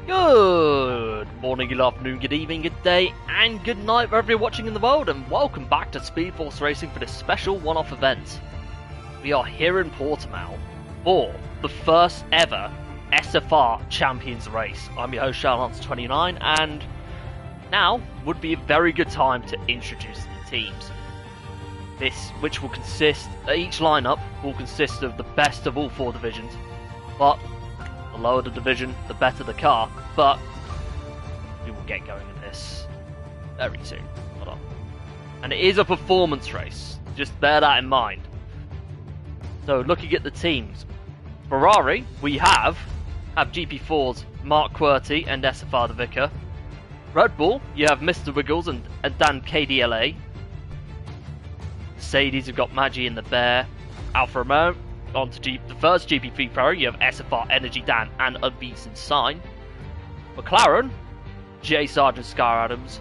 Good morning, good afternoon, good evening, good day, and good night wherever you're watching in the world, and welcome back to Speed Force Racing for this special one-off event. We are here in Portimao for the first ever SFR Champions Race. I'm your host, Charlance29, and now would be a very good time to introduce the teams. Which will consist, each lineup will consist of the best of all four divisions, but the lower the division, the better the car, but we will get going in this very soon. Hold on. And it is a performance race, just bear that in mind. So looking at the teams, Ferrari, we have GP4's Mark Quirty and SFR the Vicar. Red Bull, you have Mr. Wiggles and Dan KDLA. Mercedes, you've got Maggie and the Bear. Alfa Romeo, on to the first GP3 Pro, you have SFR Energy Dan and Unbeaten Sign. McLaren, J Sargent Scar Adams.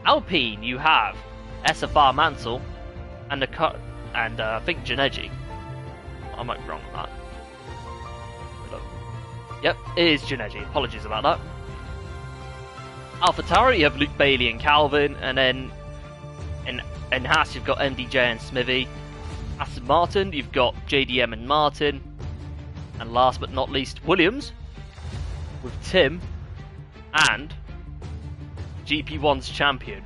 Alpine, you have SFR Mansell and I think Janeji. I might be wrong on that. Yep, it is Janeji. Apologies about that. AlphaTauri, you have Luke Bailey and Calvin, and then in Haas you've got MDJ and Smithy. Aston Martin, you've got JDM and Martin. And last but not least, Williams with Tim and GP1's champion,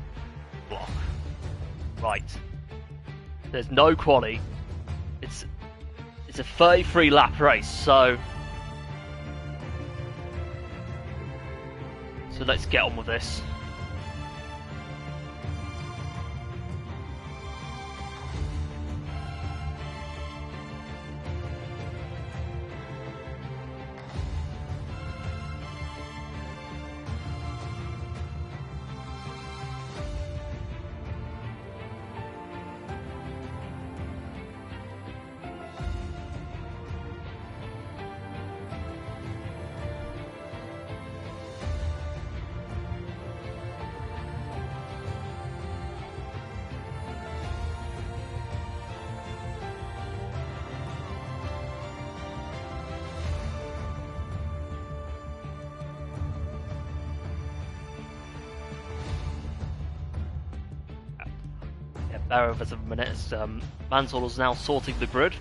Block. Right. There's no quali. It's a 33 lap race, so let's get on with this. Bear with us a minute as Mansell is now sorting the grid.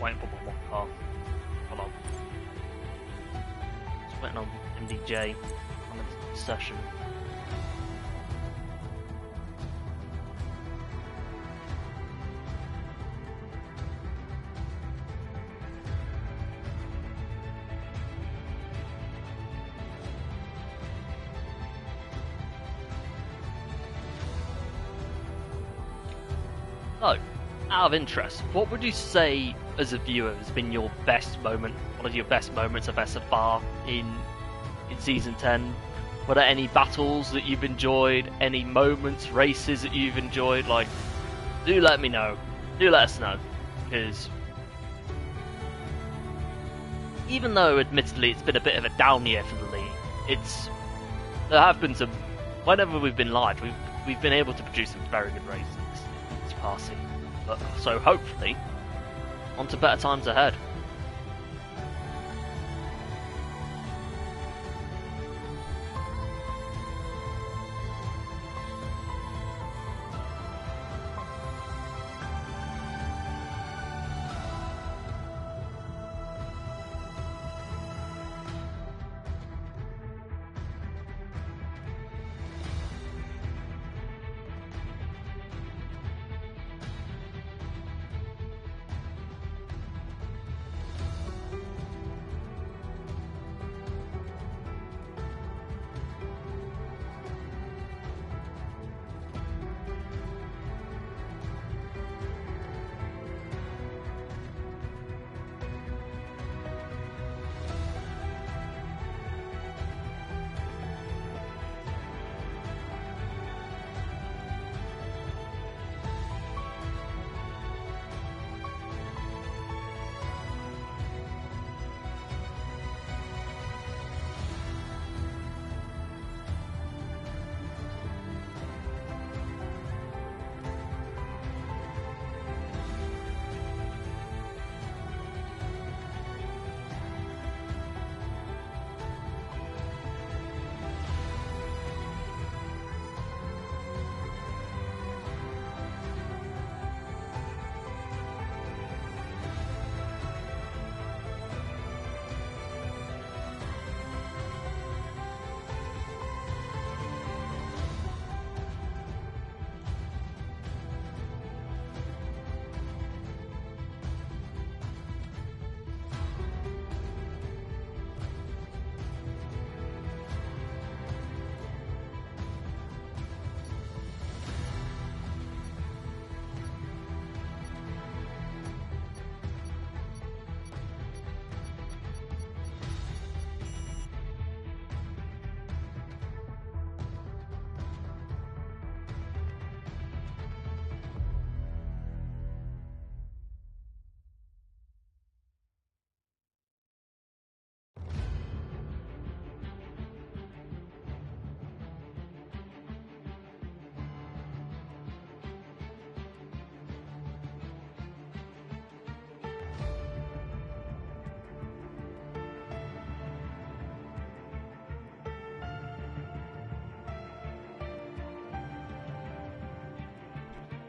Waiting for my one car. Hold on. Just waiting on MDJ on the session. So, out of interest, what would you say as a viewer has been your best moment, one of your best moments of SFR in Season 10? Were there any battles that you've enjoyed, any moments, races that you've enjoyed? Like, do let me know. Do let us know. Because even though admittedly it's been a bit of a down year for the league, there have been some, whenever we've been live, we've been able to produce some very good races this past season. So hopefully, on to better times ahead.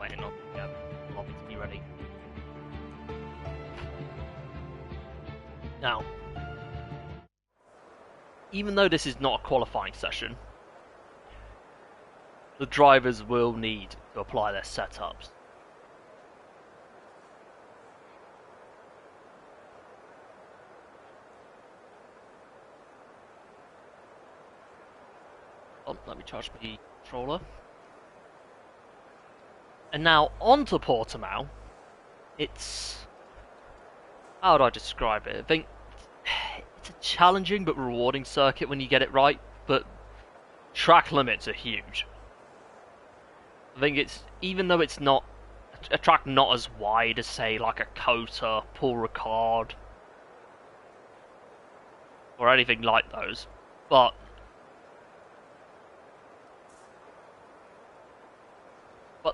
waiting on the lobby to be ready. Now, even though this is not a qualifying session, the drivers will need to apply their setups. Oh, let me charge my controller. And now on to Portimao. It's... how would I describe it? I think it's a challenging but rewarding circuit when you get it right, but track limits are huge. I think it's, even though it's not a track not as wide as, say, like a COTA, Paul Ricard, or anything like those, but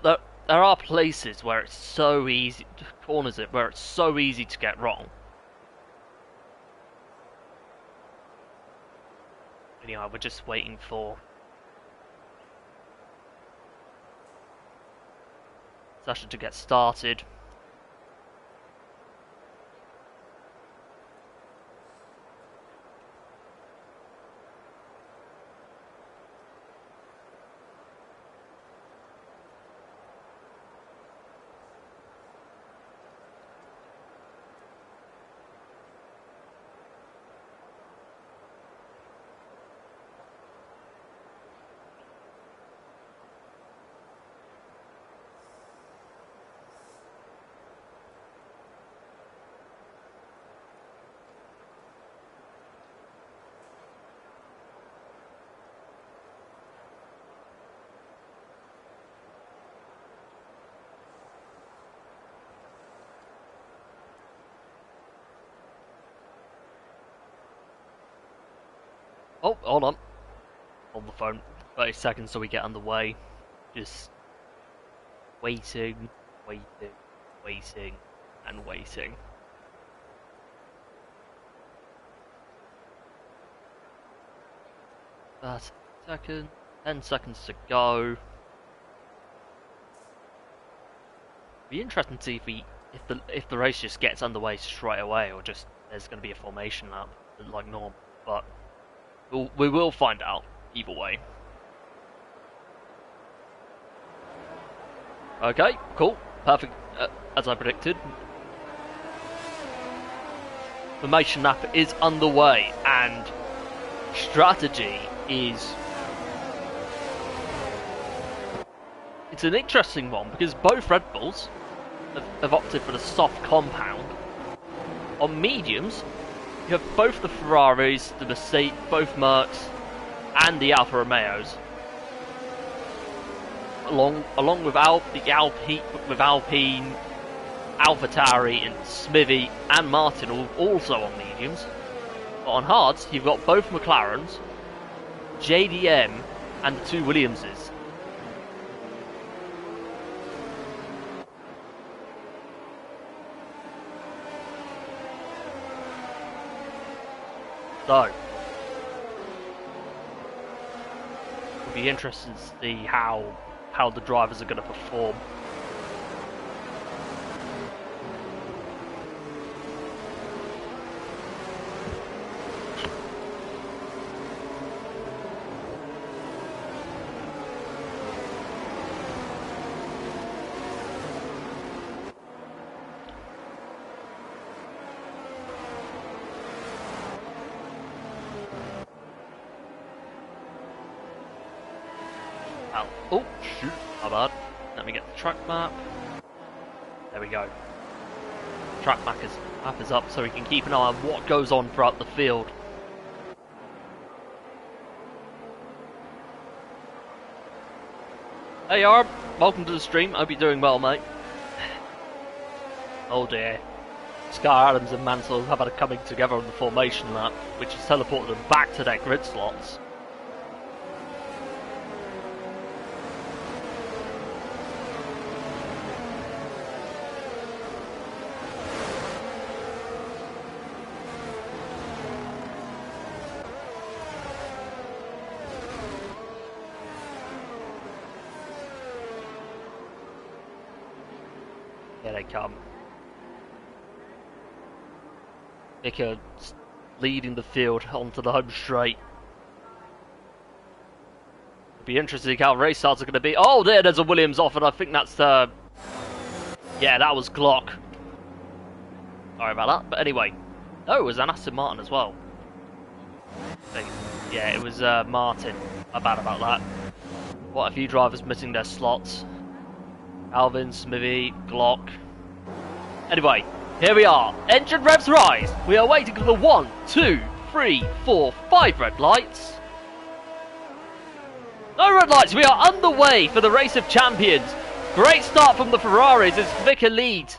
there are places where it's so easy, corners it, where it's so easy to get wrong. Anyway, we're just waiting for session to get started. Oh, hold on. Hold the phone. 30 seconds so we get underway. Just waiting, waiting, waiting, and waiting. That's 10 seconds to go. Be interesting to see if the race just gets underway straight away, or just there's going to be a formation lap like normal. But we will find out either way. Okay, cool, perfect, as I predicted. Formation lap is underway, and strategy is... it's an interesting one, because both Red Bulls have opted for the soft compound. On mediums, you have both the Ferraris, the Mercedes, both Mercs, and the Alfa Romeos. Along with Alpine, AlphaTauri, and Smithy, and Martin also on mediums. But on hards, you've got both McLarens, JDM, and the two Williamses. So, it'll be interesting to see how the drivers are going to perform. Oh, shoot, my bad. Let me get the track map. There we go. Track map is up so we can keep an eye on what goes on throughout the field. Hey Arb, welcome to the stream. Hope you're doing well, mate. Oh dear. Sky Adams and Mansell have had a coming together on the formation lap, which has teleported them back to their grid slots. Here they come. Vicker leading the field onto the home straight. It'll be interesting how race starts are going to be. Oh, there's a Williams off, and I think that's yeah, that was Glock. Sorry about that, but anyway. Oh, it was an Aston Martin as well. Yeah, it was Martin. I'm bad about that. Quite a few drivers missing their slots. Alvin, Smithy, Glock. Anyway, here we are. Engine revs rise. We are waiting for the 1, 2, 3, 4, 5 red lights. No red lights. We are underway for the race of champions. Great start from the Ferraris as Vicker leads.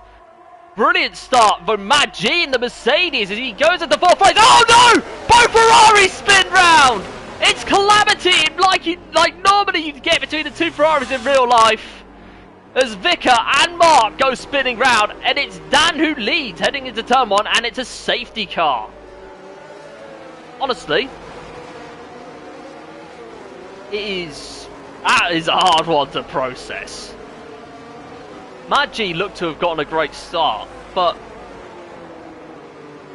Brilliant start for Matt G in the Mercedes as he goes into fourth place. Oh no! Both Ferraris spin round! It's calamity like normally you'd get between the two Ferraris in real life. As Vicker and Mark go spinning round, and it's Dan who leads heading into turn 1, and it's a safety car. Honestly, that is a hard one to process. Matt G looked to have gotten a great start, but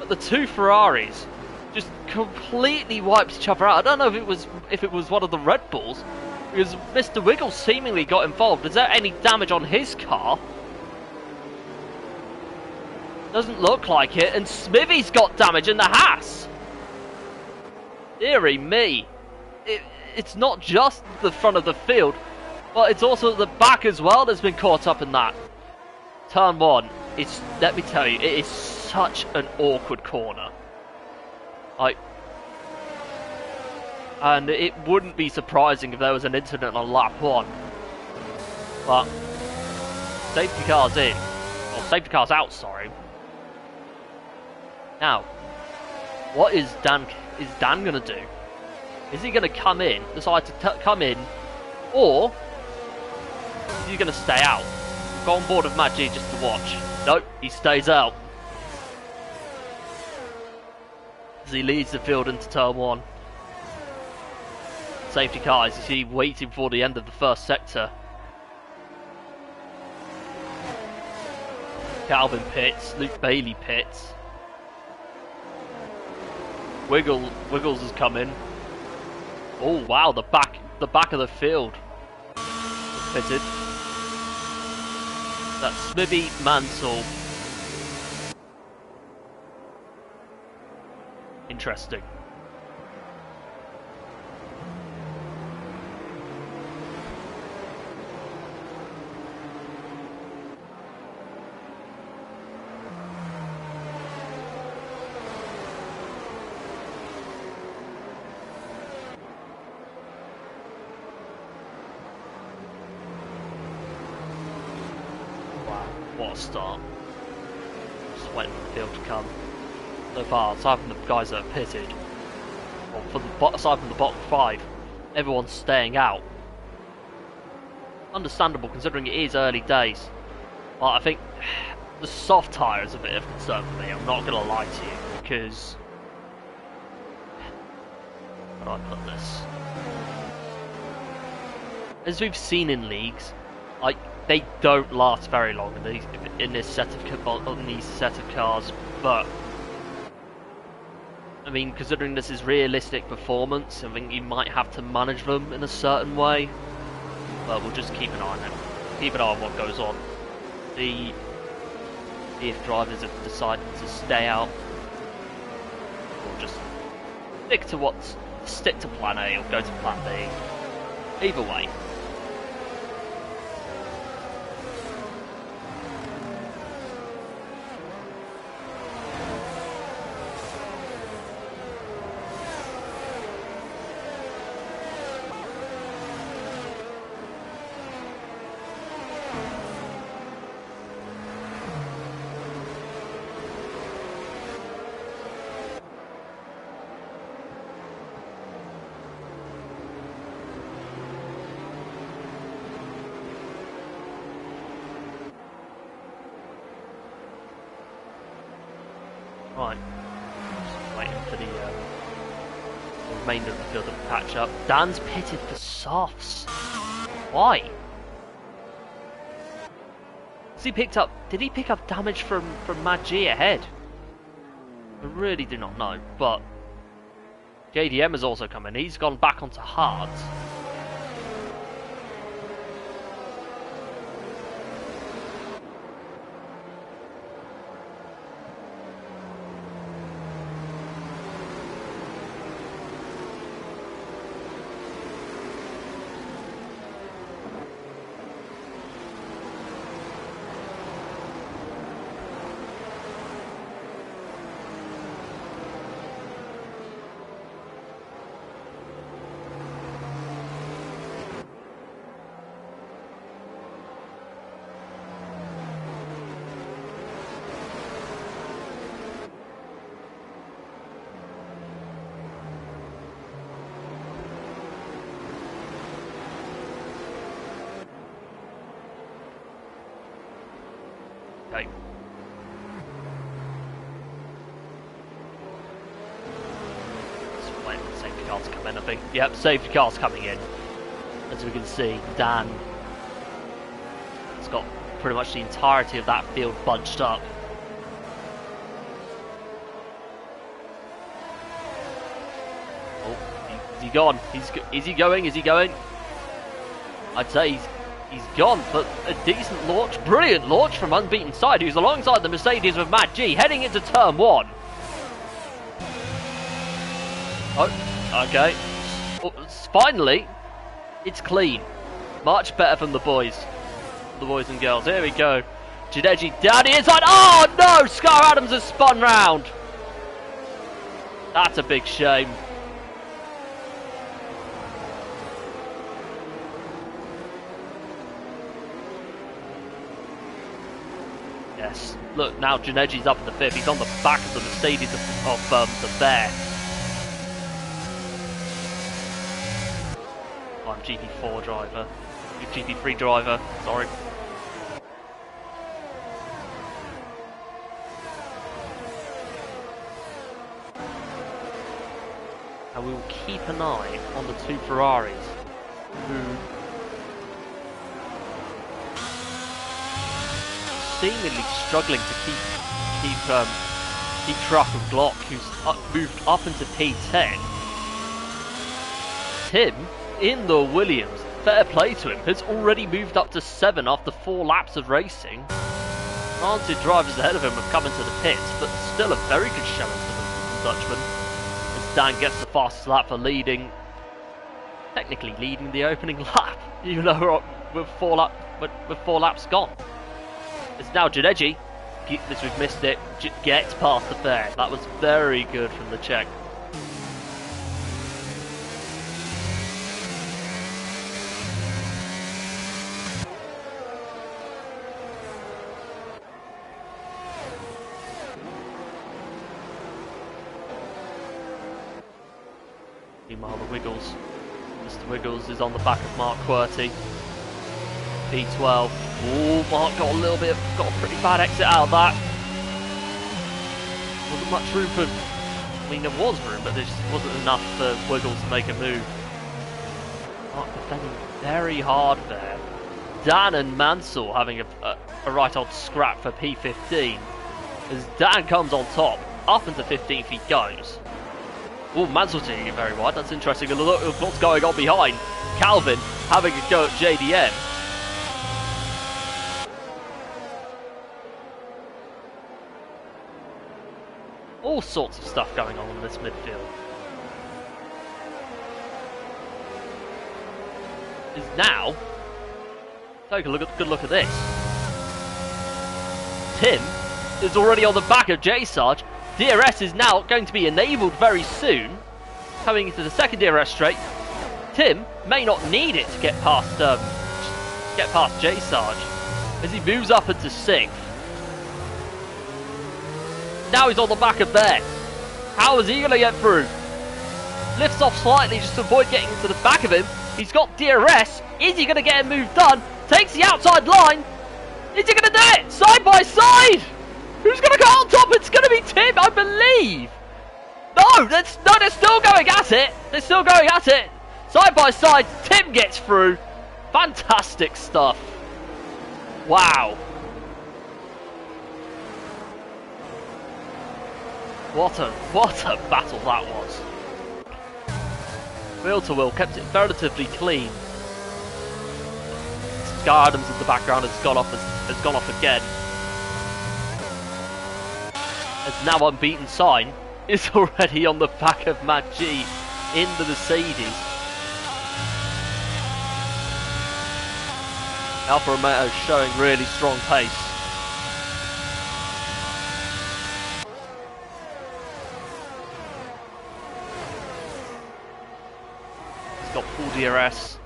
the two Ferraris just completely wiped each other out. I don't know if it was one of the Red Bulls, because Mr. Wiggles seemingly got involved. Is there any damage on his car? Doesn't look like it, and Smithy's got damage in the Haas. Deary me. It's not just the front of the field, but it's also the back as well that's been caught up in that. Turn 1, let me tell you, it is such an awkward corner. And it wouldn't be surprising if there was an incident on lap 1. But safety car's in. Well, safety car's out, sorry. Now, what is Dan gonna do? Is he gonna decide to come in, or is he gonna stay out? Go on board with Matt G just to watch. Nope, he stays out. As he leads the field into turn 1. Safety car is he waiting for the end of the first sector. Calvin pits, Luke Bailey pits. Wiggles has come in. Oh wow, the back of the field pitted. That's Smithy, Mansell. Interesting. What a start. Just waiting for the field to come. So far, aside from the guys that are pitted, aside from the bottom 5, everyone's staying out. Understandable considering it is early days. But I think the soft tyre is a bit of concern for me, I'm not going to lie to you, because... how do I put this? As we've seen in leagues, they don't last very long in this set of cars, but I mean, considering this is realistic performance, I think you might have to manage them in a certain way. But we'll just keep an eye on it. Keep an eye on what goes on. See if drivers have decided to stay out, or just stick to plan A or go to plan B. Either way. Right, just waiting for the remainder of the field to catch up. Dan's pitted for softs. Why? Because he picked up... Did he pick up damage from Mad G ahead? I really do not know, but... JDM has also come in. He's gone back onto hards. Okay. Just wait for the safety car to come in, I think. Yep, safety car's coming in. As we can see, Dan has got pretty much the entirety of that field bunched up. Oh, is he gone? Is he going? Is he going? I'd say he's gone, but a decent launch, brilliant launch from Unbeaten Side, who's alongside the Mercedes with Mad G, heading into turn 1. Oh, okay. Oh, finally, it's clean. Much better from the boys and girls. Here we go. Jideji down the inside. Oh no! Scar Adams has spun round. That's a big shame. Yes. Look, now Janeji's up in the 5th. He's on the back of the Mercedes of the Bear. I'm GP4 driver. GP3 driver, sorry. And we will keep an eye on the 2 Ferraris, who seemingly struggling to keep track of Glock, who's moved up into P10. Tim, in the Williams, fair play to him, has already moved up to 7 after 4 laps of racing. Granted, drivers ahead of him have come into the pits, but still a very good showing for the Dutchman. As Dan gets the fastest lap for technically leading the opening lap, even though with 4 laps gone. It's now Janeji, as we've missed it, gets past the Bear. That was very good from the Czech. Meanwhile, the Wiggles. Mr. Wiggles is on the back of Mark Querty. P12. Oh, Mark got a pretty bad exit out of that. Wasn't much room for. I mean, there was room, but there just wasn't enough for Wiggles to make a move. Mark defending very hard there. Dan and Mansell having a right old scrap for P15. As Dan comes on top, up into 15th he goes. Oh, Mansell's taking it very wide. That's interesting. A look at what's going on behind. Calvin having a go at JDM. All sorts of stuff going on in this midfield. Is now. Take a good look at this. Tim is already on the back of J-Sarge. DRS is now going to be enabled very soon. Coming into the second DRS straight. Tim may not need it to get past J-Sarge as he moves up into 6th. Now he's on the back of there. How is he going to get through? Lifts off slightly just to avoid getting into the back of him. He's got DRS. Is he going to get a move done? Takes the outside line. Is he going to do it? Side by side. Who's going to go on top? It's going to be Tim, I believe. No, they're still going at it. They're still going at it. Side by side, Tim gets through. Fantastic stuff. Wow. What a battle that was. Wheel to wheel, kept it relatively clean. Sky Adams in the background has gone off again. As now Unbeaten Sign is already on the back of Mad G in the Mercedes. Alfa Romeo showing really strong pace. He's got full DRS.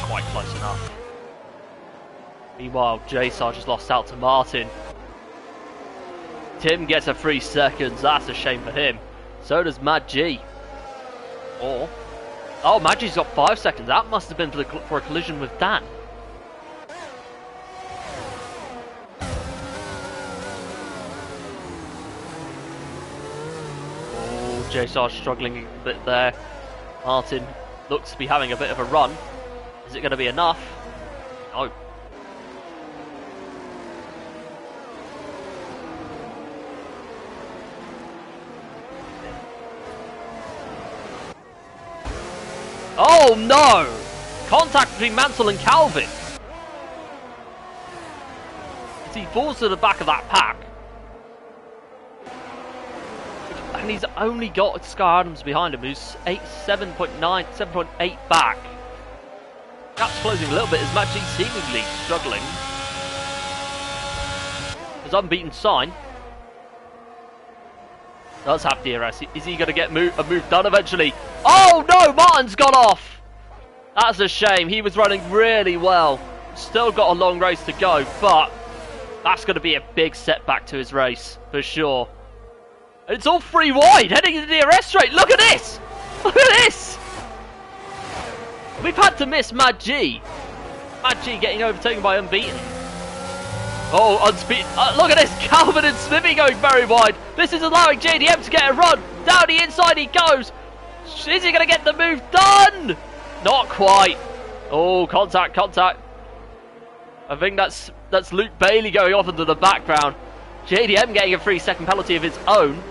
Quite close enough. Meanwhile, J-Sarge has lost out to Martin. Tim gets a 3 seconds, that's a shame for him. So does Mad G. Oh, Mad G's got 5 seconds, that must have been for a collision with Dan. Oh, J-Sarge struggling a bit there. Martin looks to be having a bit of a run. Is it going to be enough? No. Oh no! Contact between Mansell and Calvin. As he falls to the back of that pack. And he's only got Sky Adams behind him, who's 7.9, 7.8 back. Gap's closing a little bit as Mad G seemingly struggling. His Unbeaten Sign does have DRS. Is he going to get a move done eventually? Oh no, Martin's gone off! That's a shame, he was running really well. Still got a long race to go, but that's going to be a big setback to his race, for sure. And it's all free wide, heading into the DRS straight. Look at this! Look at this! We've had to miss Mad G. Mad G getting overtaken by Unbeaten. Oh, Unspeed. Look at this. Calvin and Smithy going very wide. This is allowing JDM to get a run. Down the inside he goes. Is he going to get the move done? Not quite. Oh, contact. I think that's Luke Bailey going off into the background. JDM getting a 3-second penalty of his own.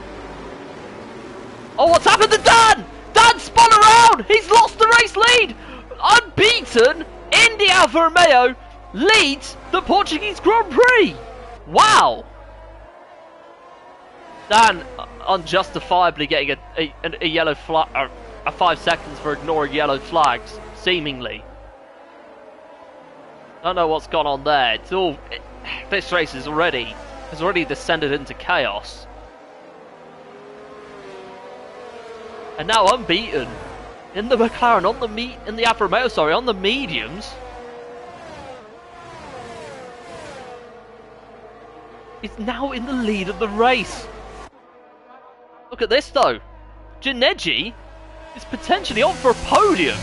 Oh, what's happened to Dan? Dan spun around. He's lost the race lead. Unbeaten, Indy Alfa Romeo leads the Portuguese Grand Prix. Wow. Dan unjustifiably getting a yellow flag, a 5 seconds for ignoring yellow flags, seemingly. Don't know what's gone on there. This race has already descended into chaos. And now Unbeaten in the McLaren in the Alfa Romeo, sorry, on the mediums. Is now in the lead of the race. Look at this though. Janeji is potentially on for a podium.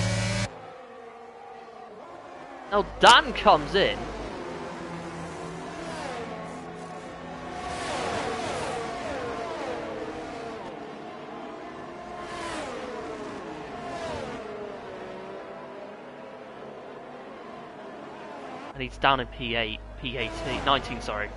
Now Dan comes in. And he's down in P18, 19, sorry.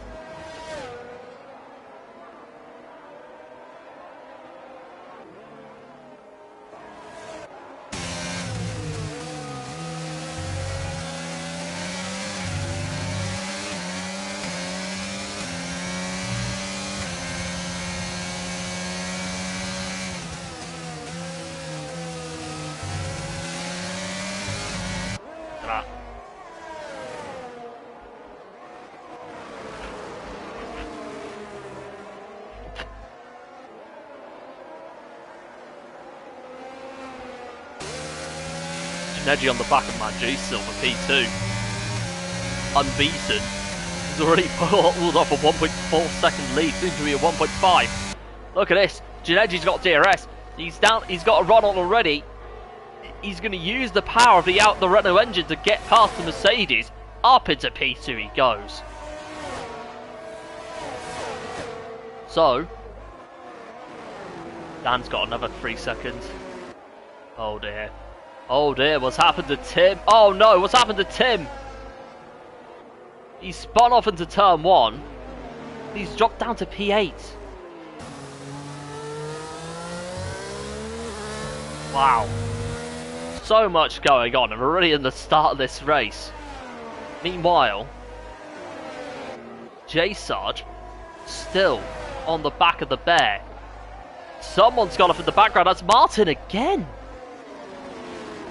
Neji on the back of Mad G, silver P2. Unbeaten. He's already pulled off a 1.4 second lead, soon to be a 1.5. Look at this. Janeji's got DRS. He's got a run on already. He's going to use the power of the Renault engine to get past the Mercedes. Up into P2 he goes. So, Dan's got another 3 seconds. Oh dear. Oh dear, what's happened to Tim? Oh no, what's happened to Tim? He's spun off into turn 1. He's dropped down to P8. Wow. So much going on, and we're already in the start of this race. Meanwhile, J-Sarge still on the back of the bear. Someone's gone off in the background. That's Martin again.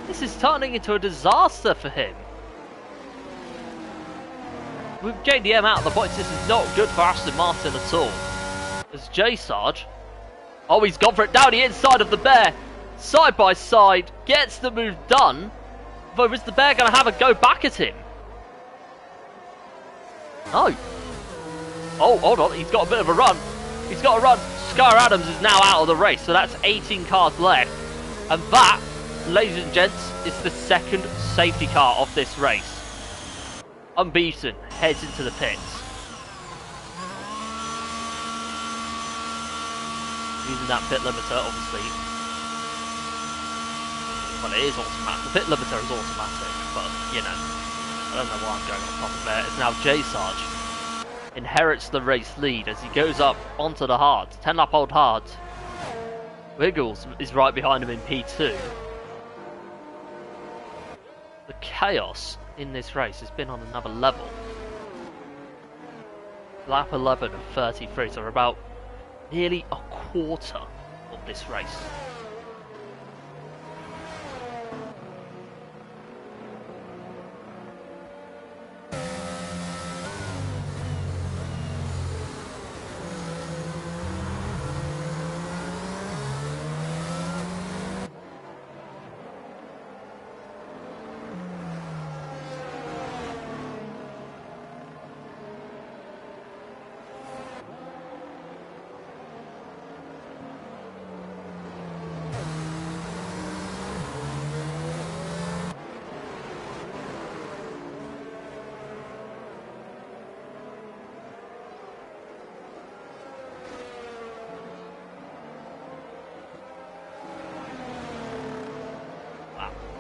This is turning into a disaster for him. With JDM out of the points, this is not good for Aston Martin at all. As J-Sarge, oh, he's gone for it down the inside of the bear. Side by side, gets the move done. Though is the bear going to have a go back at him? No. Oh, hold on, he's got a bit of a run. He's got a run. Skylar Adams is now out of the race, so that's 18 cars left. And that, ladies and gents, is the second safety car of this race. Unbeaten, heads into the pits. Using that pit limiter, obviously. Well, it is automatic. The pit limiter is automatic, but, you know, I don't know why I'm going on top of there. It's now J-Sarge. Inherits the race lead as he goes up onto the hards. 10 lap old hards. Wiggles is right behind him in P2. The chaos in this race has been on another level. Lap 11 of 33, so we're about nearly a quarter of this race.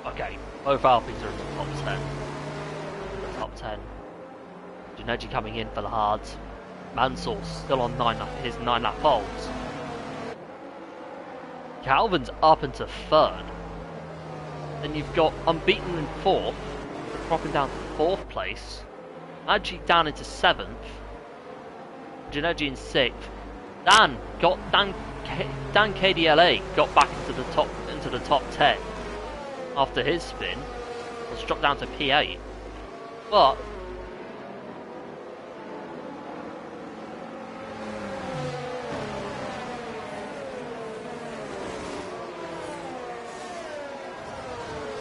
Okay, both Alpines are in the top 10. The top 10. Giannetti coming in for the hards. Mansell's still on his 9 lap holds. Calvin's up into 3rd. Then you've got Unbeaten in 4th, dropping down to 4th place. Maggi down into 7th. Giannetti in 6th. Dan KDLA got back into the top 10. After his spin, was dropped down to P8. But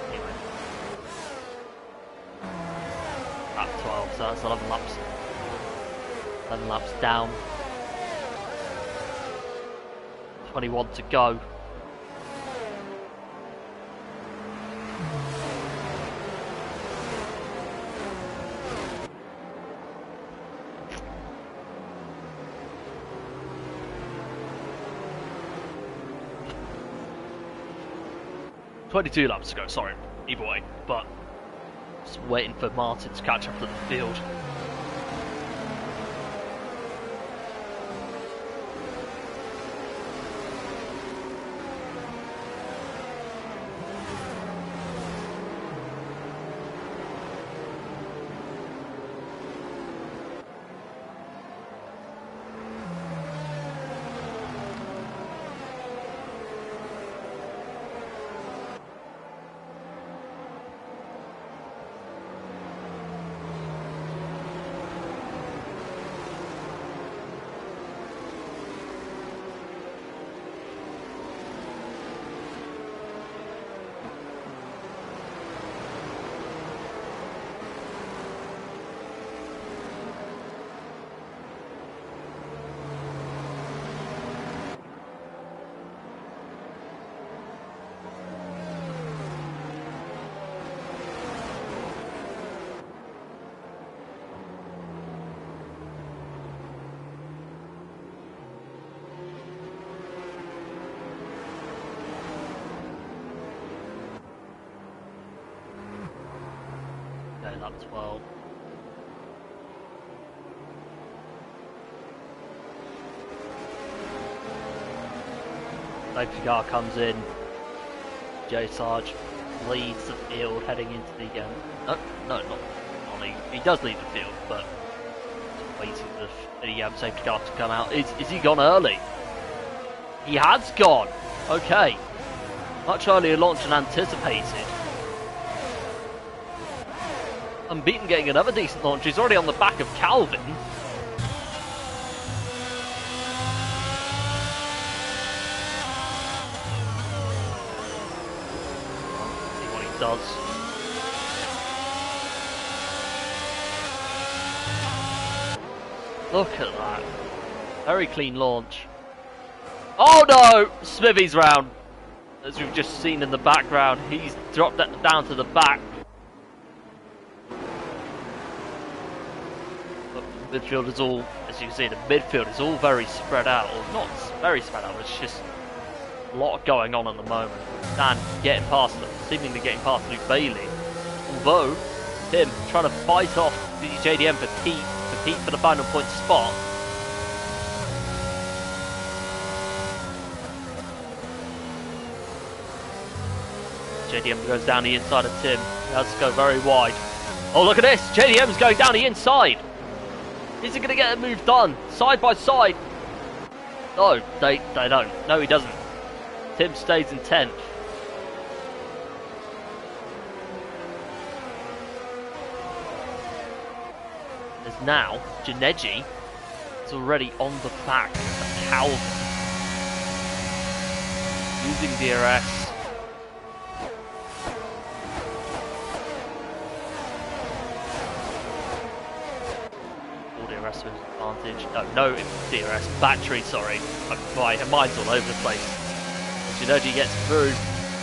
anyway, lap 12, so that's 11 laps. 11 laps down. 21 to go. "22 laps to go, sorry, either way, but just waiting for Martin to catch up to the field." Lap 12. Safety car comes in. J Sarge leads the field heading into the no, not he does lead the field, but waiting for the safety car to come out. Is he gone early? He has gone. Okay, much earlier launch than anticipated. Unbeaten getting another decent launch. He's already on the back of Calvin. Does. Look at that. Very clean launch. Oh no! Smithy's round. As we've just seen in the background, he's dropped that down to the back. But the midfield is all, as you can see, the midfield is all very spread out. Or not very spread out, it's just a lot going on at the moment. Dan getting past them, seemingly getting past Luke Bailey. Although, Tim trying to fight off the JDM for Pete for the final point spot. JDM goes down the inside of Tim. He has to go very wide. Oh, look at this! JDM's going down the inside! Is he going to get a move done? Side by side? No, they don't. No, he doesn't. Tim stays in 10th. As now, Janeji is already on the back of Calvin. Using DRS. All DRS with advantage. No DRS. Battery, sorry. My mind's all over the place. Janeji gets through.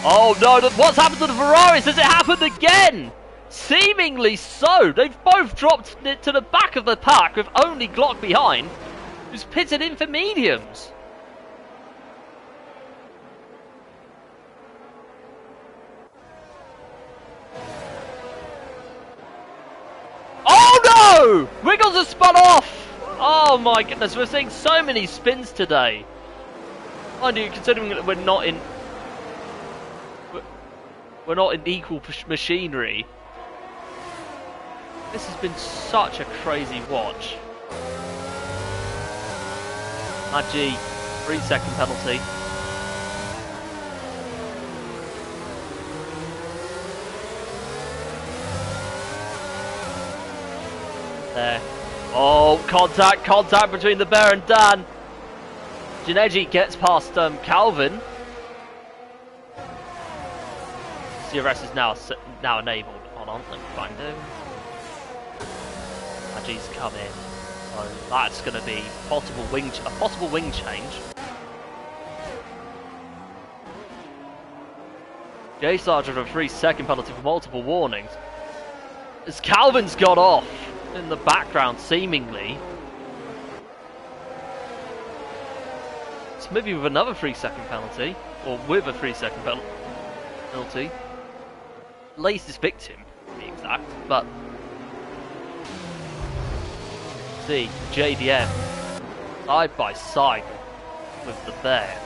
Oh no, what's happened to the Ferraris? Has it happened again? Seemingly so. They've both dropped to the back of the pack with only Glock behind, who's pitted in for mediums. Oh no! Wiggles has spun off! Oh my goodness, we're seeing so many spins today. Mind you, considering that we're not in equal machinery, this has been such a crazy watch. Maggi, 3-second penalty. There. Oh, contact between the bear and Dan. Janeji gets past Calvin. CRS is now enabled. Hold on, let me find him. Maggi's come in. So that's going to be a possible wing change. J Sargent a 3-second penalty for multiple warnings. As Calvin's got off in the background, seemingly. Smithy with another 3-second penalty, or with a 3-second penalty. Latest victim, to be exact, but see JDM side by side with the bear.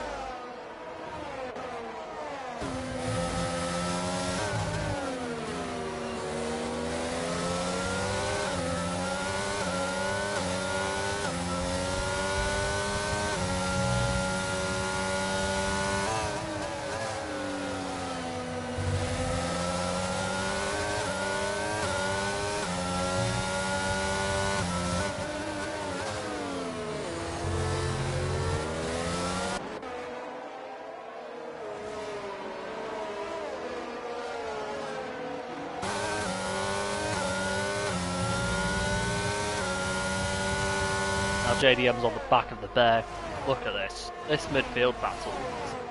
JDM's on the back of the bear. Look at this. This midfield battle.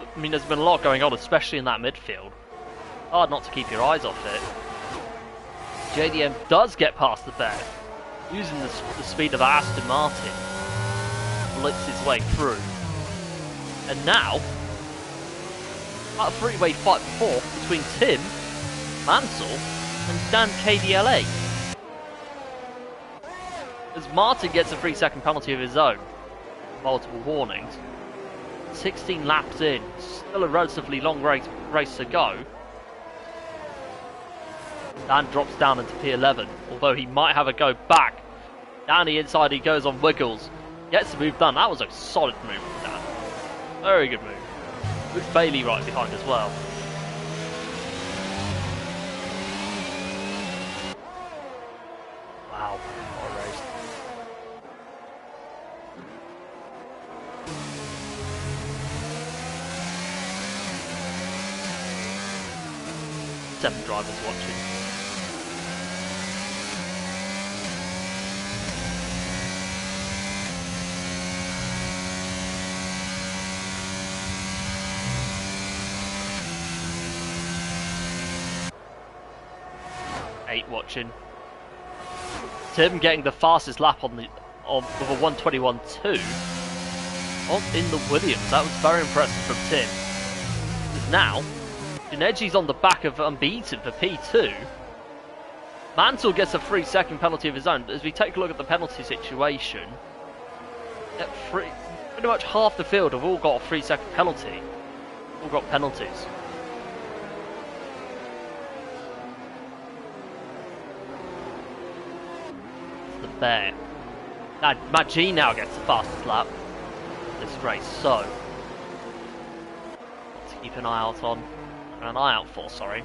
I mean, there's been a lot going on, especially in that midfield. Hard not to keep your eyes off it. JDM does get past the bear, using the speed of Aston Martin. Blitz his way through. And now, a three-way fight for fourth between Tim, Mansell, and Dan KDLA. As Martin gets a 3-second penalty of his own, multiple warnings. 16 laps in, still a relatively long race to go. Dan drops down into P11, although he might have a go back. Down the inside he goes on Wiggles. Gets the move done. That was a solid move from Dan. Very good move. With Bailey right behind as well. Wow, what a race. Seven drivers watching. Eight watching. Tim getting the fastest lap with a 1:21.2 in the Williams. That was very impressive from Tim. Because now, Janeji's on the back of Unbeaten for P2. Mansell gets a 3-second penalty of his own. As we take a look at the penalty situation, pretty much half the field have all got a 3-second penalty. All got penalties. There. Now, Matt G now gets the fastest lap this race, so to keep an eye out for, sorry.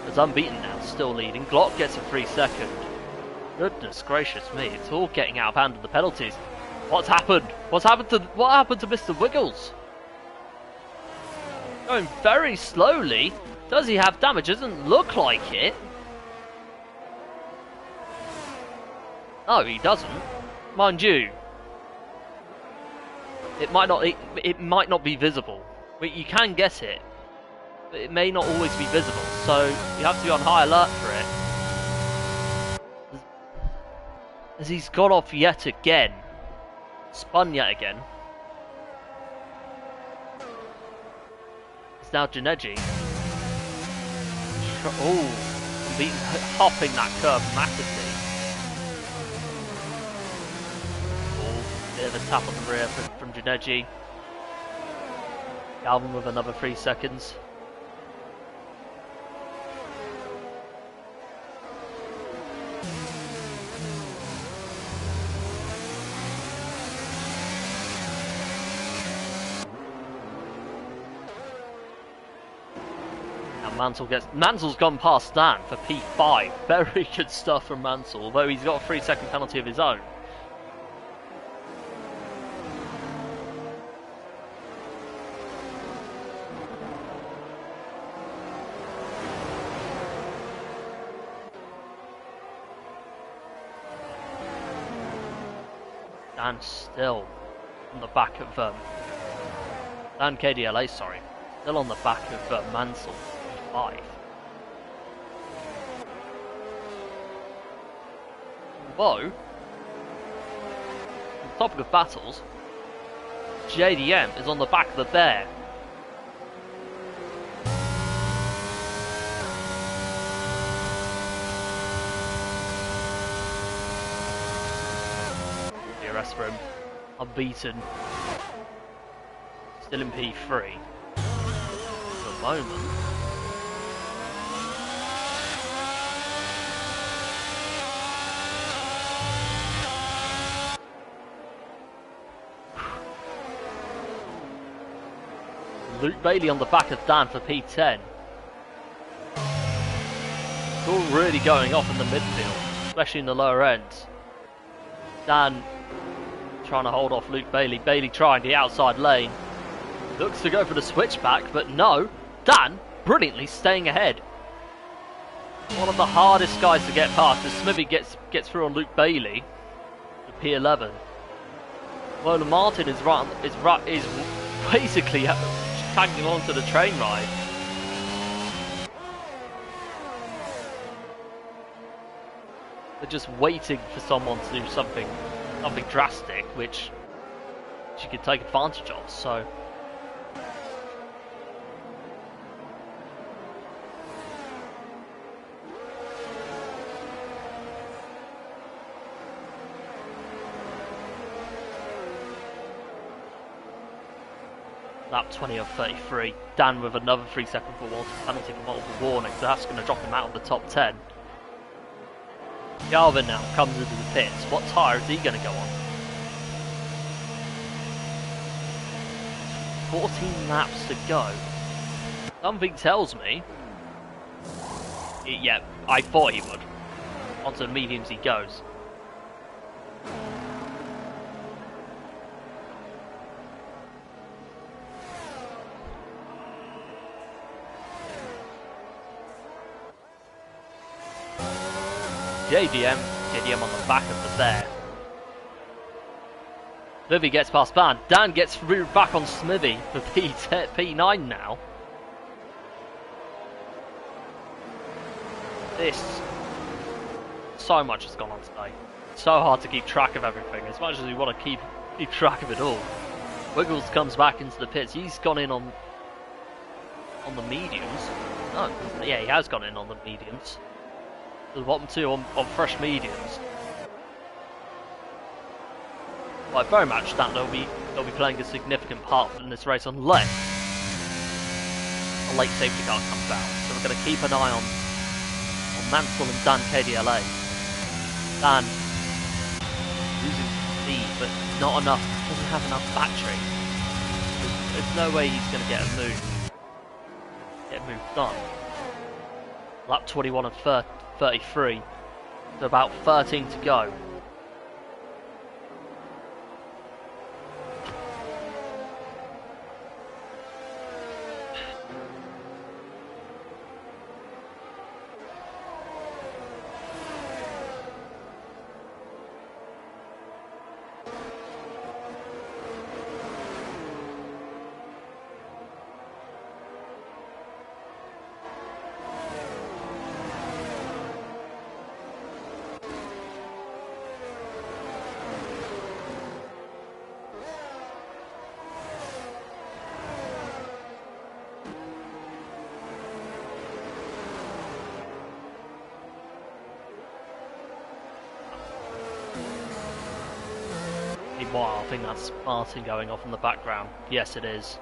As Unbeaten now, still leading. Glock gets a 3-second. Goodness gracious me, it's all getting out of hand with the penalties. What's happened? What happened to Mr. Wiggles? Going very slowly. Does he have damage? Doesn't look like it. No, he doesn't. Mind you, it might not be visible. You can get it, but it may not always be visible. So you have to be on high alert for it. As he's got off yet again, spun yet again. It's now Janeji. Oh, hopping that curve massively. Bit of a tap on the rear from Janeji. Galvin with another 3 seconds. Now Mansell's gone past Dan for P5. Very good stuff from Mansell, although he's got a 3-second penalty of his own. Dan still on the back of Dan KDLA, sorry, still on the back of Mansell, 5. Although, on the topic of battles, JDM is on the back of the Bear. Rest for him. Unbeaten. Still in P3. For the moment. Luke Bailey on the back of Dan for P10. It's all really going off in the midfield, especially in the lower end. Dan trying to hold off Luke Bailey. Bailey trying the outside lane. Looks to go for the switchback, but no. Dan brilliantly staying ahead. One of the hardest guys to get past as Smithy gets through on Luke Bailey. The P11. Lola Martin is basically tagging along to the train ride. They're just waiting for someone to do something drastic, which you could take advantage of. So lap 20 of 33. Dan with another 3-second full penalty for multiple warnings, so that's going to drop him out of the top 10. Galvin now comes into the pits. What tyre is he going to go on? 14 laps to go. Something tells me... Yeah, I thought he would. Onto the mediums he goes. JDM on the back of the bear. Smithy gets past Dan. Dan gets through back on Smithy for P9 now. So much has gone on today. So hard to keep track of everything, as much as we want to keep track of it all. Wiggles comes back into the pits. He's gone in on the mediums. Oh, yeah, he has gone in on the mediums. The bottom two on fresh mediums. Well, I very much that they'll be playing a significant part in this race unless a late safety car comes out. So we're going to keep an eye on Mansell and Dan KDLA. Dan losing speed, but not enough. Doesn't have enough battery. There's no way he's going to get a move done. Lap 21 and 33. So about 13 to go. Wow, I think that's Martin going off in the background. Yes, it is.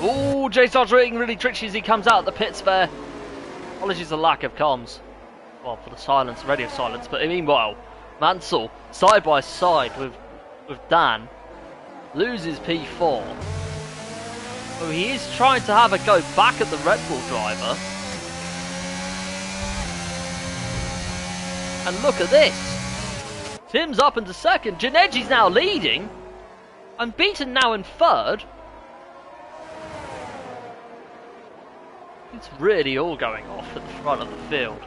Ooh, Jay starts getting really tricky as he comes out of the pits there. Apologies for the lack of comms. Well, for the silence, radio silence. But meanwhile, Mansell, side by side with Dan, loses P4. So he is trying to have a go back at the Red Bull driver. And look at this. Tim's up into second. Janeji's now leading. I'm beaten now in third. It's really all going off at the front of the field.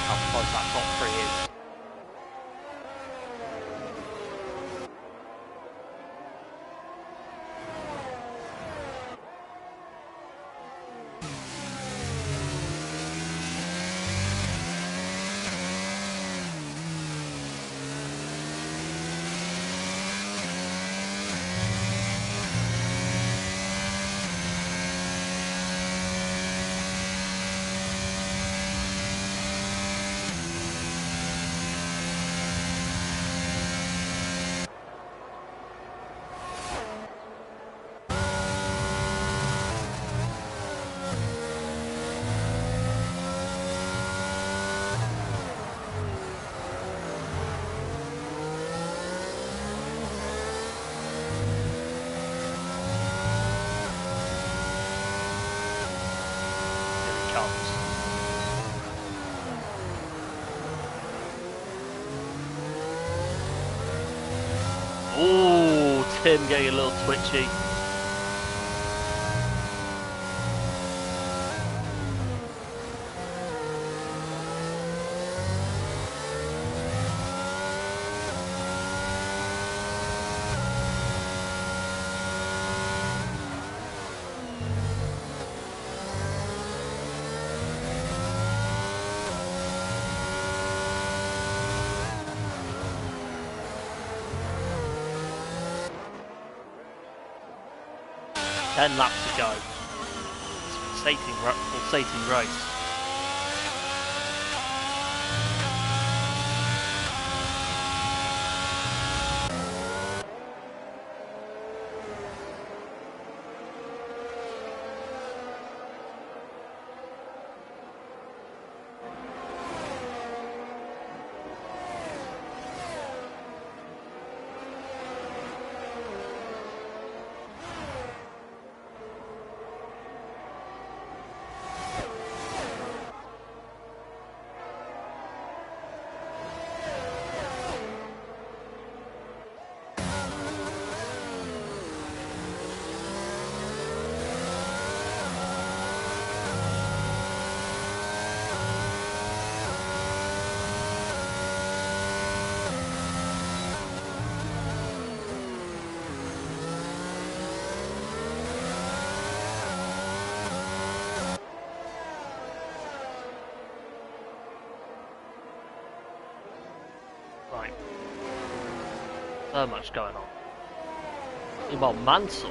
How close that top three is. comes. Ooh, Tim getting a little twitchy. Ten laps to go. It's a pulsating race. Right. So much going on. Meanwhile, Martin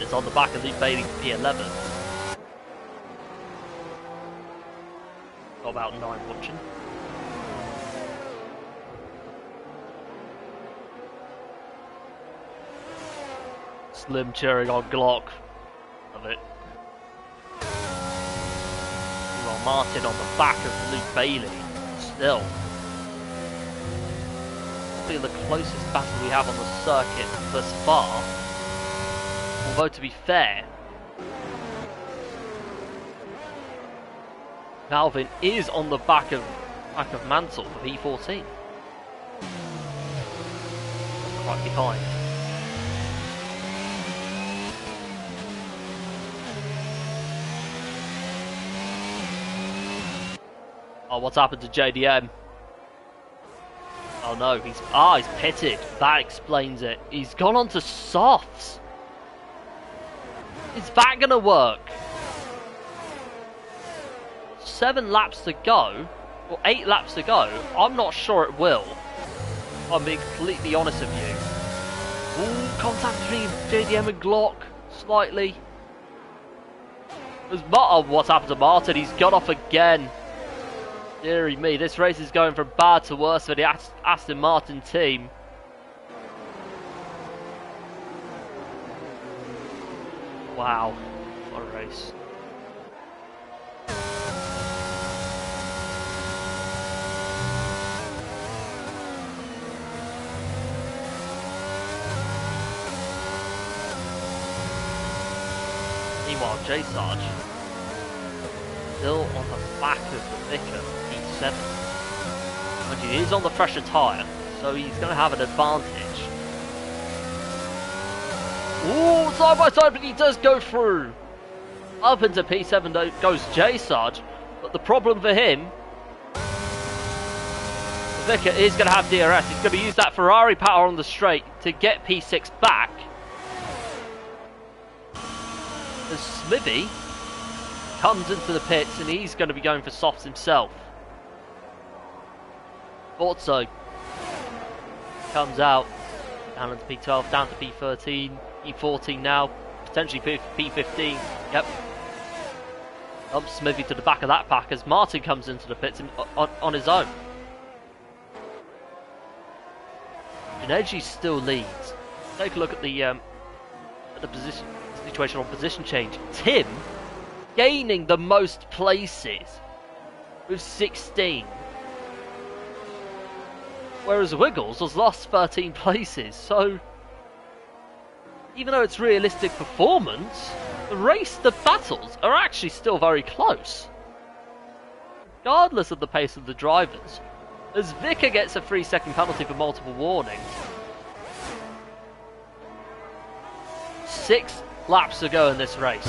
is on the back of Luke Bailey for P11. Got about 9 watching. Slim cheering on Glock. Love it. Meanwhile, Martin on the back of Luke Bailey. Still. The closest battle we have on the circuit thus far, although to be fair, Malvin is on the back of Mansell for P14, quite behind. Oh, what's happened to JDM? Oh no, he's pitted. That explains it. He's gone on to softs. Is that gonna work? 7 laps to go, or 8 laps to go. I'm not sure it will. I'm being completely honest with you. Ooh, contact between JDM and Glock, slightly. Oh, what's happened to Martin? He's got off again. Deary me, this race is going from bad to worse for the Aston Martin team. Wow, what a race. Meanwhile, J Sarge still on the back of the Vicker. But he is on the fresher tyre, so he's going to have an advantage. Ooh, side by side, but he does go through. Up into P7 goes J Sarge, but the problem for him, the Vicker is going to have DRS. He's going to use that Ferrari power on the straight to get P6 back. As Smithy comes into the pits and he's going to be going for softs himself. Forzo comes out, down into P12, down to P13, P14 now, potentially P15, yep. Up Smithy to the back of that pack as Martin comes into the pits on his own. Gineji still leads. Take a look at the position situation on position change. Tim gaining the most places with 16. Whereas Wiggles has lost 13 places, so even though it's realistic performance, the battles are actually still very close. Regardless of the pace of the drivers, as Vicker gets a 3-second penalty for multiple warnings. 6 laps to go in this race.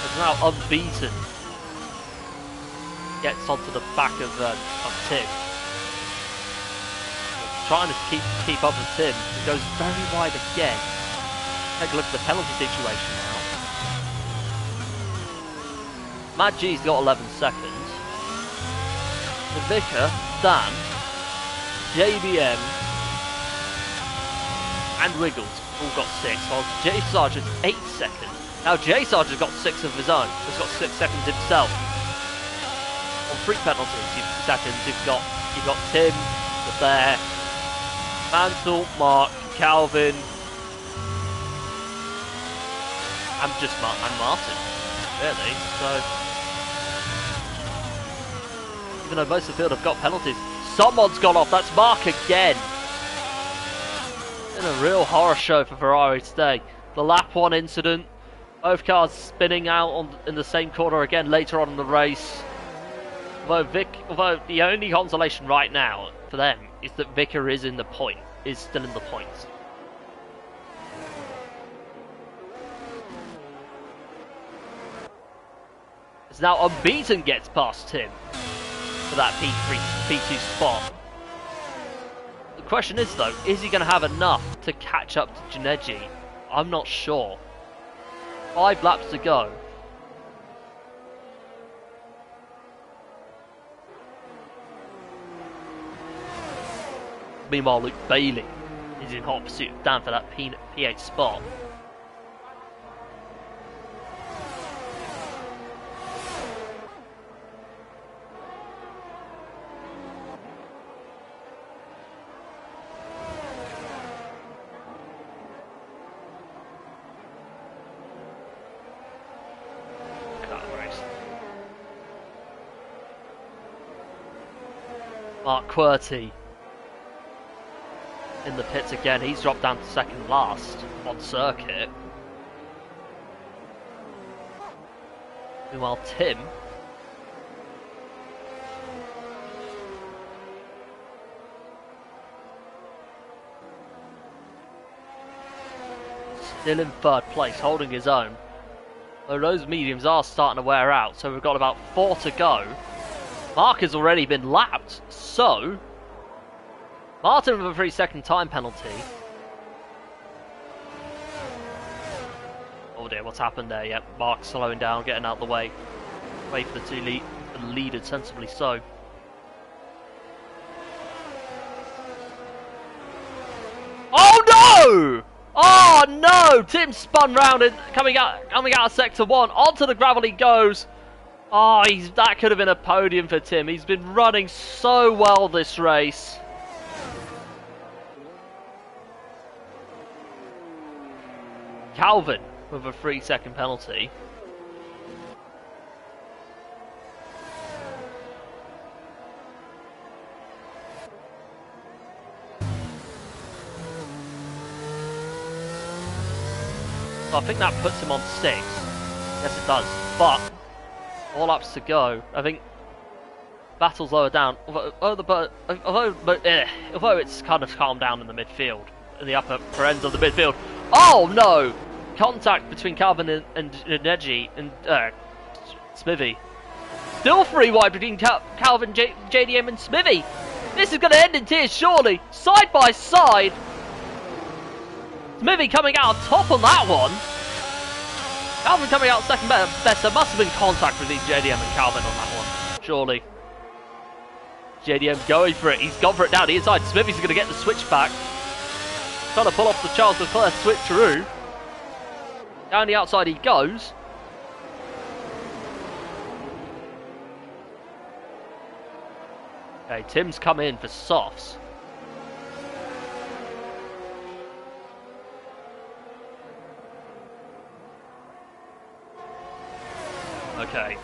It's now unbeaten. Gets onto the back of Tim. Trying to keep up with Tim. He goes very wide again. Take a look at the penalty situation now. Mad G's got 11 seconds. The Vicker, Dan, JBM, and Wiggles all got 6, while J Sargent's 8 seconds. Now J Sargent's got 6 of his own. He's got 6 seconds himself. On 3 penalties, you've got Tim, the Bear, Mansell, Mark, Calvin, and Martin, really. So, even though most of the field have got penalties, someone's gone off. That's Mark again. Been a real horror show for Ferrari today. The lap 1 incident, both cars spinning out in the same corner again later on in the race. Although the only consolation right now for them is that Vicker is still in the points. As now Unbeaten gets past Tim for that P2 spot. The question is though, is he going to have enough to catch up to Janeji? I'm not sure. 5 laps to go. Meanwhile, Luke Bailey is in hot pursuit of Dan for that P8 spot. Mark Quirty in the pits again. He's dropped down to second last on circuit. Meanwhile, Tim still in 3rd place, holding his own. Though those mediums are starting to wear out, so we've got about 4 to go. Mark has already been lapped, so Martin with a 3-second time penalty. Oh dear, what's happened there? Yep, Mark slowing down, getting out of the way. Wait for the 2 leaders, sensibly so. Oh no! Oh no! Tim spun round and coming out of sector 1. Onto the gravel he goes. Oh, that could have been a podium for Tim. He's been running so well this race. Calvin with a 3-second penalty. So I think that puts him on 6. Yes, it does. But 4 laps to go. I think battle's lower down. Although it's kind of calmed down in the midfield, in the upper ends of the midfield. Oh no! Contact between Calvin and Neji and Smithy. Still 3 wide between Calvin, JDM and Smithy. This is going to end in tears, surely. Side by side. Smithy coming out on top on that one. Calvin coming out second best. There must have been contact between JDM and Calvin on that one, surely. JDM going for it. He's gone for it down the inside. Smithy's going to get the switch back. Trying to pull off the Charles Leclerc switcheroo. Down the outside he goes. Okay, Tim's come in for softs. Okay.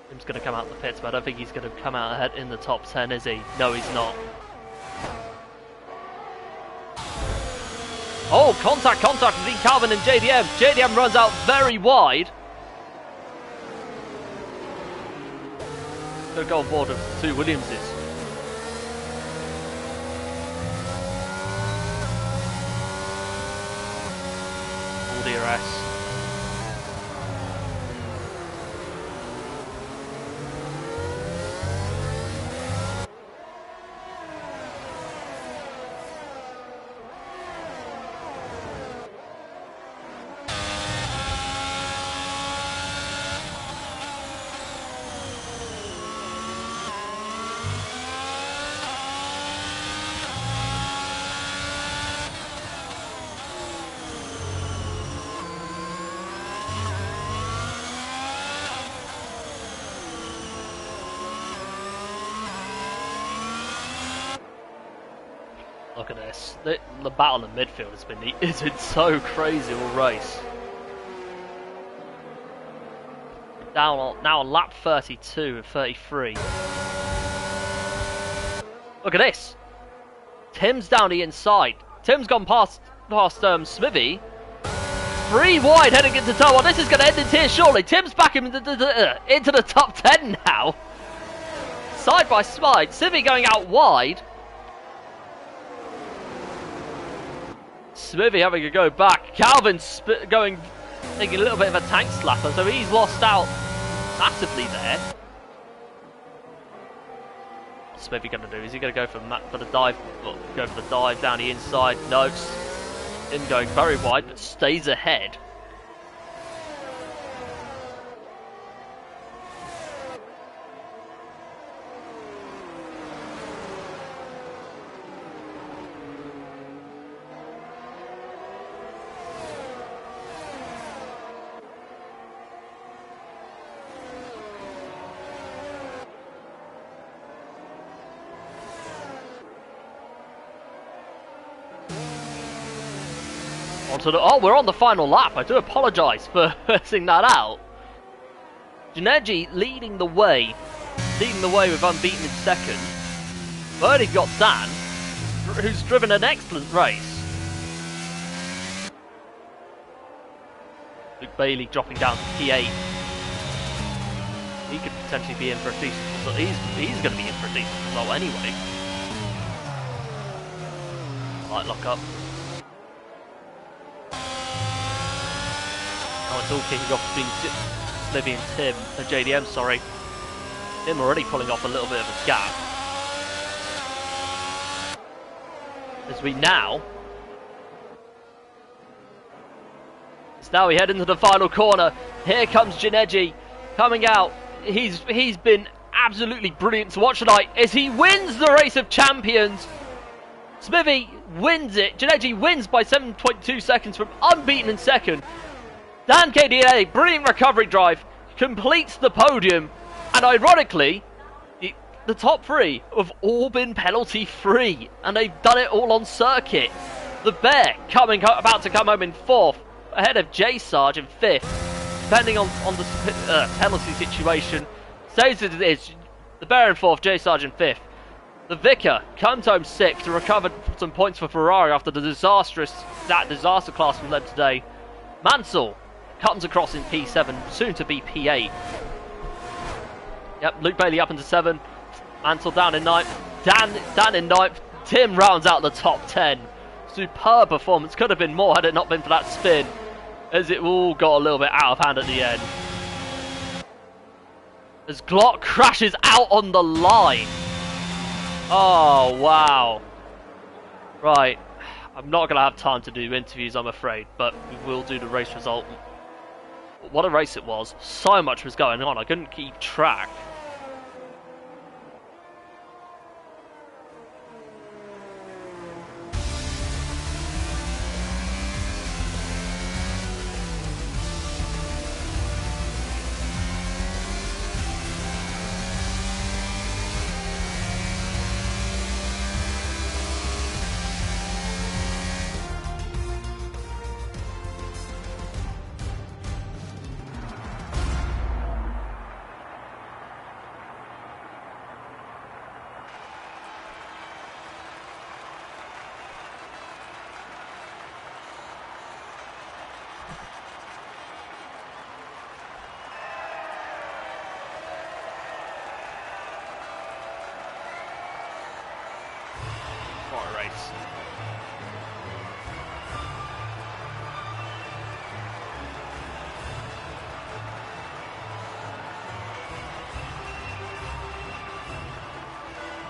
Tim's going to come out the pits, but I don't think he's going to come out ahead in the top 10, is he? No, he's not. Oh, contact between Calvin and JDM. JDM runs out very wide. Gonna go on board of two Williamses. All DRS. Look at this. The battle in midfield has been so crazy all race. Now on lap 32 and 33. Look at this. Tim's down the inside. Tim's gone past Smithy. 3 wide heading into turn 1. This is going to end in tears surely. Tim's back into the top 10 now. Side by side. Smithy going out wide. Smithy having a go back. Calvin taking a little bit of a tank slapper, so he's lost out massively there. What's Smithy going to do? Is he going to go for the dive? Go for the dive down the inside? No. Him going very wide, but stays ahead. Oh, we're on the final lap. I do apologise for messing that out. Janeji leading the way with unbeaten in second. Birdie got Dan, who's driven an excellent race. Luke Bailey dropping down to P8. He could potentially be in for a decent result. He's going to be in for a decent result anyway. Light lock up. Oh, it's all kicking off between Smithy and Tim, JDM, sorry. Tim already pulling off a little bit of a gap. As we now we head into the final corner. Here comes Janeji coming out. He's been absolutely brilliant to watch tonight as he wins the Race of Champions. Smithy wins it. Janeji wins by 7.2 seconds from unbeaten in second. Dan KDA, brilliant recovery drive, completes the podium, and ironically, the top 3 have all been penalty free, and they've done it all on circuit. The Bear about to come home in 4th, ahead of J Sarge in 5th, depending on the penalty situation. Says it is, the Bear in 4th, J Sarge in 5th. The Vicar comes home 6th to recover some points for Ferrari after the disaster class from them today. Mansell comes across in P7, soon to be P8. Yep, Luke Bailey up into 7. Mansell down in 9th. Dan in 9th. Tim rounds out the top 10. Superb performance. Could have been more had it not been for that spin, as it all got a little bit out of hand at the end. As Glock crashes out on the line. Oh, wow. Right. I'm not going to have time to do interviews, I'm afraid, but we will do the race result. What a race it was. So much was going on. I couldn't keep track.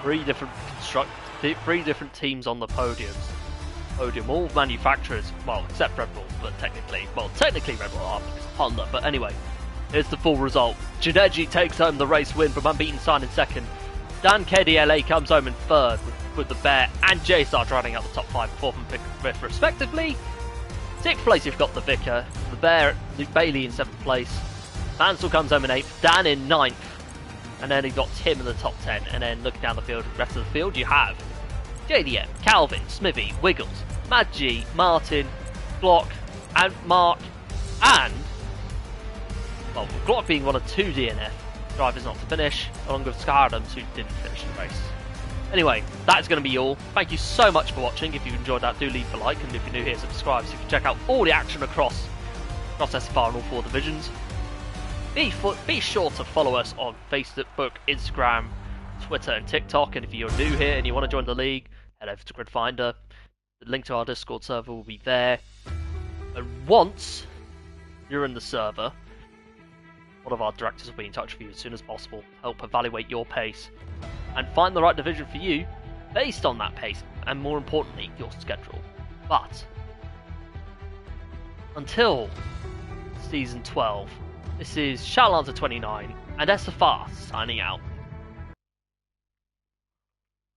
three different teams on the podium, all manufacturers, well, except Red Bull, but technically Red Bull are, because Honda, but anyway, here's the full result. Jineji takes home the race win from Unbeaten Sign in second. Dan KDLA comes home in third with the Bear and J-Star driving out the top 5, fourth and fifth respectively. 6th place you've got the Vicar, the Bear, Luke Bailey in 7th place. Mansell comes home in 8th, Dan in 9th, and then you've got Tim in the top 10, and then looking down the field, the rest of the field you have JDM, Calvin, Smithy, Wiggles, Mad G, Martin, Glock, and Mark, and, well, Glock being one of 2 DNF drivers not to finish, along with Sky Adams, who didn't finish the race. Anyway, that's going to be all. Thank you so much for watching. If you enjoyed that, do leave a like, and if you're new here, subscribe so you can check out all the action across SFR and all 4 divisions. Be sure to follow us on Facebook, Instagram, Twitter, and TikTok. And if you're new here and you want to join the league, head over to Grid Finder. The link to our Discord server will be there. And once you're in the server, one of our directors will be in touch with you as soon as possible, help evaluate your pace and find the right division for you based on that pace and, more importantly, your schedule. But until season 12, this is Shadowlancer 29 and SFR signing out.